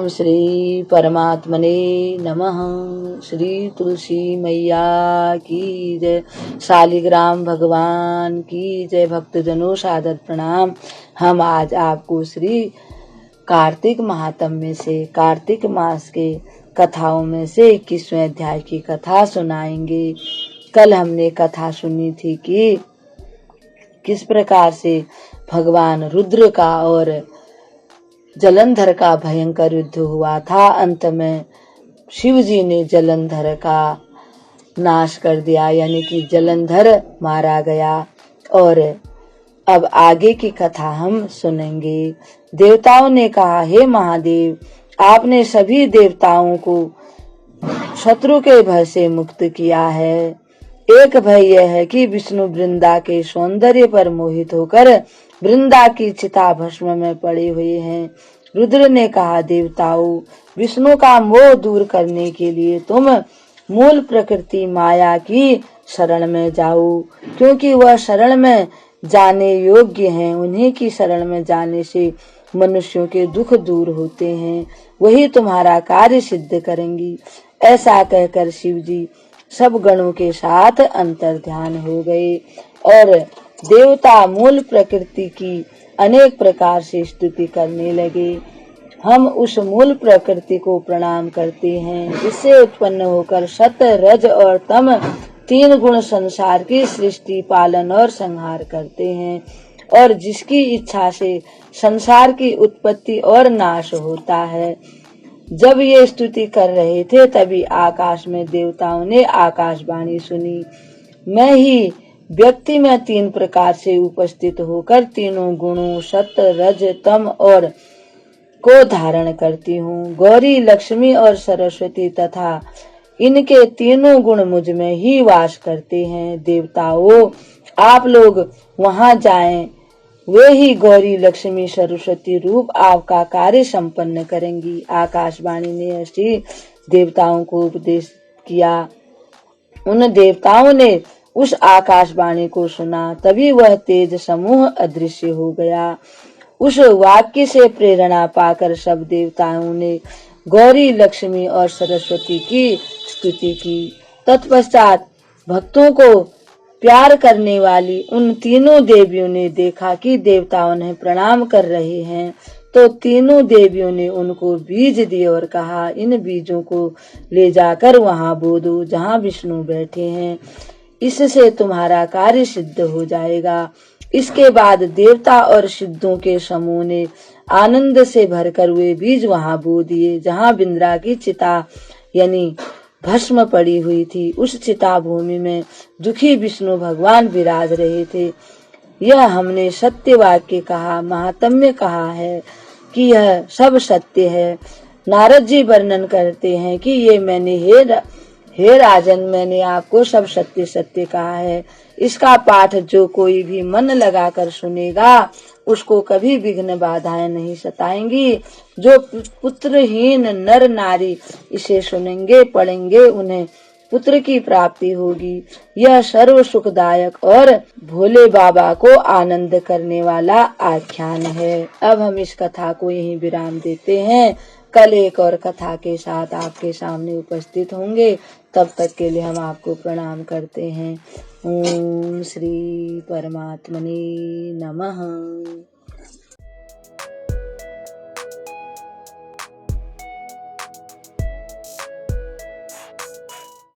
ओम श्री परमात्मने नमः। श्री तुलसी मैया की जय, शालिग्राम भगवान की जय। भक्तजनों सादर प्रणाम। हम आज आपको श्री कार्तिक महात्म्य से, कार्तिक मास के कथाओं में से 21वें अध्याय की कथा सुनाएंगे। कल हमने कथा सुनी थी कि किस प्रकार से भगवान रुद्र का और जलंधर का भयंकर युद्ध हुआ था। अंत में शिव जी ने जलंधर का नाश कर दिया, यानी कि जलंधर मारा गया। और अब आगे की कथा हम सुनेंगे। देवताओं ने कहा, हे महादेव, आपने सभी देवताओं को शत्रु के भय से मुक्त किया है। एक भय यह है कि विष्णु वृंदा के सौंदर्य पर मोहित होकर वृंदा की चिता भस्म में पड़े हुए हैं। रुद्र ने कहा, देवताओं, विष्णु का मोह दूर करने के लिए तुम मूल प्रकृति माया की शरण में जाओ, क्योंकि वह शरण में जाने योग्य हैं। उन्हीं की शरण में जाने से मनुष्यों के दुख दूर होते हैं, वही तुम्हारा कार्य सिद्ध करेंगी। ऐसा कहकर शिव जी सब गणों के साथ अंतर ध्यान हो गए और देवता मूल प्रकृति की अनेक प्रकार से स्तुति करने लगे। हम उस मूल प्रकृति को प्रणाम करते हैं जिससे उत्पन्न होकर सत, रज और तम तीन गुण संसार की सृष्टि, पालन और संहार करते हैं, और जिसकी इच्छा से संसार की उत्पत्ति और नाश होता है। जब ये स्तुति कर रहे थे तभी आकाश में देवताओं ने आकाशवाणी सुनी। मैं ही व्यक्ति में तीन प्रकार से उपस्थित होकर तीनों गुणों सत, रज, तम और को धारण करती हूँ। गौरी, लक्ष्मी और सरस्वती तथा इनके तीनों गुण मुझ में ही वास करते हैं। देवताओं, आप लोग वहां जाएं, वे ही गौरी, लक्ष्मी, सरस्वती रूप आपका कार्य संपन्न करेंगी। आकाशवाणी ने ऐसी देवताओं को उपदेश किया। उन देवताओं ने उस आकाशवाणी को सुना, तभी वह तेज समूह अदृश्य हो गया। उस वाक्य से प्रेरणा पाकर सब देवताओं ने गौरी, लक्ष्मी और सरस्वती की स्तुति की। तत्पश्चात भक्तों को प्यार करने वाली उन तीनों देवियों ने देखा कि देवता उन्हें प्रणाम कर रहे हैं, तो तीनों देवियों ने उनको बीज दिए और कहा, इन बीजों को ले जाकर वहां बो दो जहां विष्णु बैठे हैं, इससे तुम्हारा कार्य सिद्ध हो जाएगा। इसके बाद देवता और सिद्धों के समूह ने आनंद से भरकर वे बीज वहां बो दिए जहां बिंद्रा की चिता यानी भस्म पड़ी हुई थी। उस चिता भूमि में दुखी विष्णु भगवान विराज रहे थे। यह हमने सत्य वाक्य कहा, महात्म्य कहा है कि यह सब सत्य है। नारद जी वर्णन करते हैं कि ये मैंने हे राजन, मैंने आपको सब सत्य सत्य कहा है। इसका पाठ जो कोई भी मन लगाकर सुनेगा उसको कभी विघ्न बाधाएं नहीं सताएंगी। जो पुत्रहीन नर नारी इसे सुनेंगे, पढ़ेंगे, उन्हें पुत्र की प्राप्ति होगी। यह सर्व सुखदायक और भोले बाबा को आनंद करने वाला आख्यान है। अब हम इस कथा को यहीं विराम देते हैं। कल एक और कथा के साथ आपके सामने उपस्थित होंगे। तब तक के लिए हम आपको प्रणाम करते हैं। ओम श्री परमात्मने नमः।